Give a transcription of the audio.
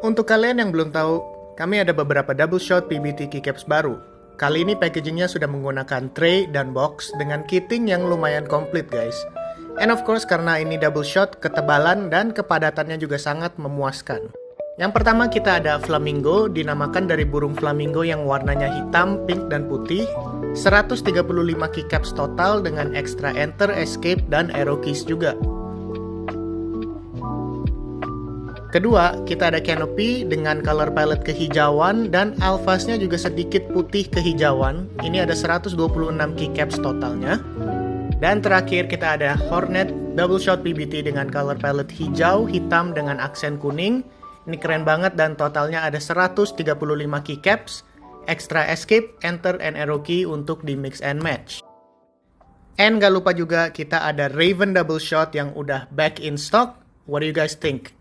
Untuk kalian yang belum tahu, kami ada beberapa double shot PBT keycaps baru. Kali ini packagingnya sudah menggunakan tray dan box dengan kitting yang lumayan komplit guys. And of course karena ini double shot, ketebalan dan kepadatannya juga sangat memuaskan. Yang pertama kita ada flamingo, dinamakan dari burung flamingo yang warnanya hitam, pink, dan putih. 135 keycaps total dengan extra enter, escape, dan arrow keys juga. Kedua, kita ada canopy dengan color palette kehijauan dan alphasnya juga sedikit putih kehijauan. Ini ada 126 keycaps totalnya. Dan terakhir kita ada hornet double shot PBT dengan color palette hijau, hitam dengan aksen kuning. Ini keren banget dan totalnya ada 135 keycaps, extra escape, enter, and arrow key untuk di mix and match. And gak lupa juga kita ada raven double shot yang udah back in stock. What do you guys think?